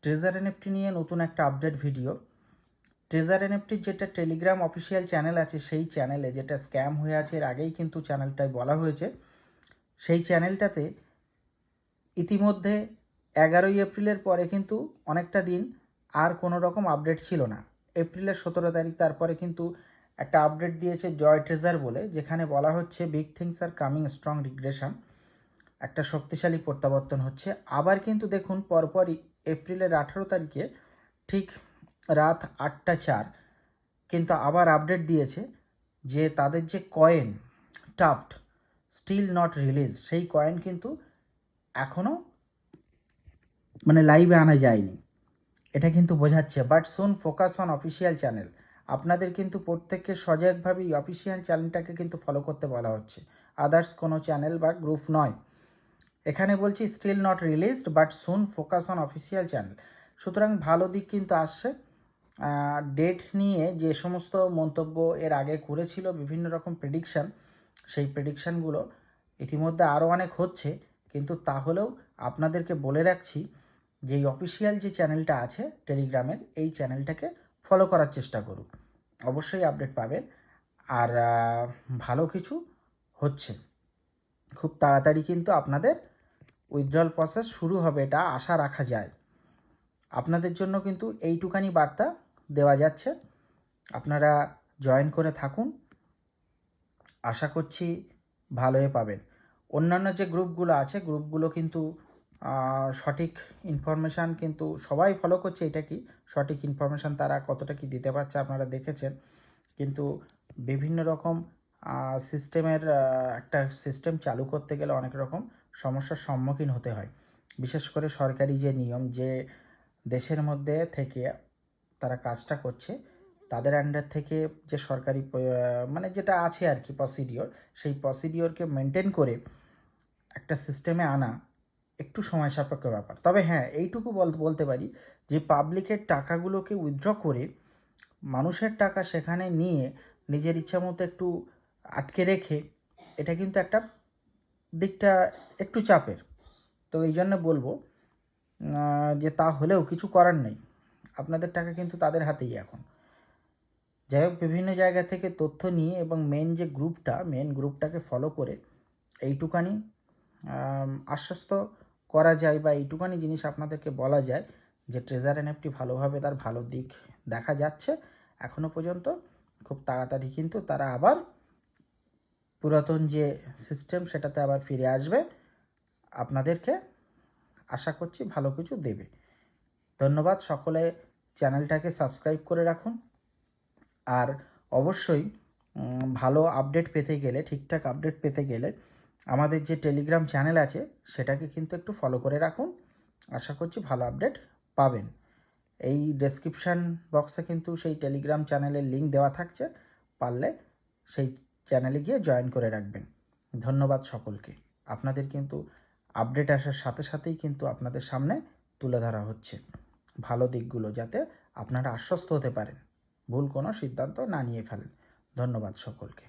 Treasure NFT নিয়ে নতুন একটা আপডেট ভিডিও। ট্রেজার এনএফটির যেটা টেলিগ্রাম অফিসিয়াল চ্যানেল আছে, সেই চ্যানেলে যেটা স্ক্যাম হয়ে আছে, এর আগেই কিন্তু চ্যানেলটায় বলা হয়েছে। সেই চ্যানেলটাতে ইতিমধ্যে 11ই এপ্রিলের পরে কিন্তু অনেকটা দিন আর কোনো রকম আপডেট ছিল না। এপ্রিলের 17 তারিখ তারপরে কিন্তু একটা আপডেট দিয়েছে জয় ট্রেজার বলে, যেখানে বলা হচ্ছে big things are coming, strong regression, একটা শক্তিশালী প্রত্যাবর্তন হচ্ছে। আবার কিন্তু দেখুন পরপরই এপ্রিলের 18 তারিখে ঠিক রাত 8টা 4 কিন্তু আবার আপডেট দিয়েছে যে তাদের যে কয়েন টাফট স্টিল নট রিলিজ, সেই কয়েন কিন্তু এখনও লাইভে আনা যায়নি। এটা কিন্তু বোঝাচ্ছে, but soon focus on official channel. আপনাদের কিন্তু প্রত্যেককে সজাগভাবেই অফিসিয়াল চ্যানেলটাকে কিন্তু ফলো করতে বলা হচ্ছে, আদার্স কোনো চ্যানেল বা গ্রুপ নয়। এখানে বলছি still not released but soon focus on official channel. সুতরাং ভালো দিক কিন্তু আসছে। ডেট নিয়ে যে সমস্ত মন্তব্য এর আগে করেছিল, বিভিন্ন রকম প্রেডিকশান, সেই প্রেডিকশানগুলো ইতিমধ্যে আরও অনেক হচ্ছে। কিন্তু তাহলেও আপনাদেরকে বলে রাখছি যে এই অফিসিয়াল যে চ্যানেলটা আছে টেলিগ্রামের, এই চ্যানেলটাকে ফলো করার চেষ্টা করুন, অবশ্যই আপডেট পাবেন। আর ভালো কিছু হচ্ছে, খুব তাড়াতাড়ি কিন্তু আপনাদের উইথড্রল প্রসেস শুরু হবে, এটা আশা রাখা যায়। আপনাদের জন্য কিন্তু এইটুকানি বার্তা দেওয়া যাচ্ছে, আপনারা জয়েন করে থাকুন, আশা করছি ভালোই পাবেন। অন্যান্য যে গ্রুপগুলো আছে, গ্রুপগুলো কিন্তু সঠিক ইনফরমেশান কিন্তু সবাই ফলো করছে। এটা কি সঠিক ইনফরমেশান তারা কতটা কি দিতে পারছে আপনারা দেখেছেন, কিন্তু বিভিন্ন রকম সিস্টেমের একটা সিস্টেম চালু করতে গেলে অনেক রকম সমস্যার সম্মুখীন হতে হয়। বিশেষ করে সরকারি যে নিয়ম, যে দেশের মধ্যে থেকে তারা কাজটা করছে, তাদের আন্ডার থেকে যে সরকারি যেটা আছে আর কি প্রসিডিওর, সেই প্রসিডিওরকে মেনটেন করে একটা সিস্টেমে আনা একটু সময় সাপেক্ষ ব্যাপার। তবে হ্যাঁ, এইটুকু বলতে পারি যে পাবলিকের টাকাগুলোকে উইথড্র করে মানুষের টাকা সেখানে নিয়ে নিজের ইচ্ছা মতো একটু আটকে রেখে, এটা কিন্তু একটা দিকটা একটু চাপের। তো এই জন্য বলবো যে তা হলেও কিছু করার নেই, আপনাদের টাকা কিন্তু তাদের হাতেই এখন। যাই হোক, বিভিন্ন জায়গা থেকে তথ্য নিয়ে এবং মেন গ্রুপটাকে ফলো করে এইটুকানি আশ্বস্ত করা যায়, বা এইটুকানি জিনিস আপনাদেরকে বলা যায় যে ট্রেজার এনএফটি ভালোভাবে তার ভালো দিক দেখা যাচ্ছে এখনও পর্যন্ত। খুব তাড়াতাড়ি কিন্তু তারা আবার পুরাতন যে সিস্টেম সেটাতে আবার ফিরে আসবে। আপনাদেরকে আশা করছি ভালো কিছু দেবে। ধন্যবাদ। সকলে চ্যানেলটাকে সাবস্ক্রাইব করে রাখুন। আর অবশ্যই ভালো আপডেট পেতে গেলে, ঠিকঠাক আপডেট পেতে গেলে আমাদের যে টেলিগ্রাম চ্যানেল আছে সেটাকে কিন্তু একটু ফলো করে রাখুন, আশা করছি ভালো আপডেট পাবেন। এই ডেসক্রিপশান বক্সে কিন্তু সেই টেলিগ্রাম চ্যানেলের লিঙ্ক দেওয়া থাকছে, পারলে সেই চ্যানেলে গিয়ে জয়েন করে রাখবেন। ধন্যবাদ সকলকে। আপনাদের কিন্তু আপডেট আসার সাথে সাথেই কিন্তু আপনাদের সামনে তুলে ধরা হচ্ছে ভালো দিকগুলো, যাতে আপনারা আশ্বস্ত হতে পারেন, ভুল কোনো সিদ্ধান্ত না নিয়ে ফেলেন। ধন্যবাদ সকলকে।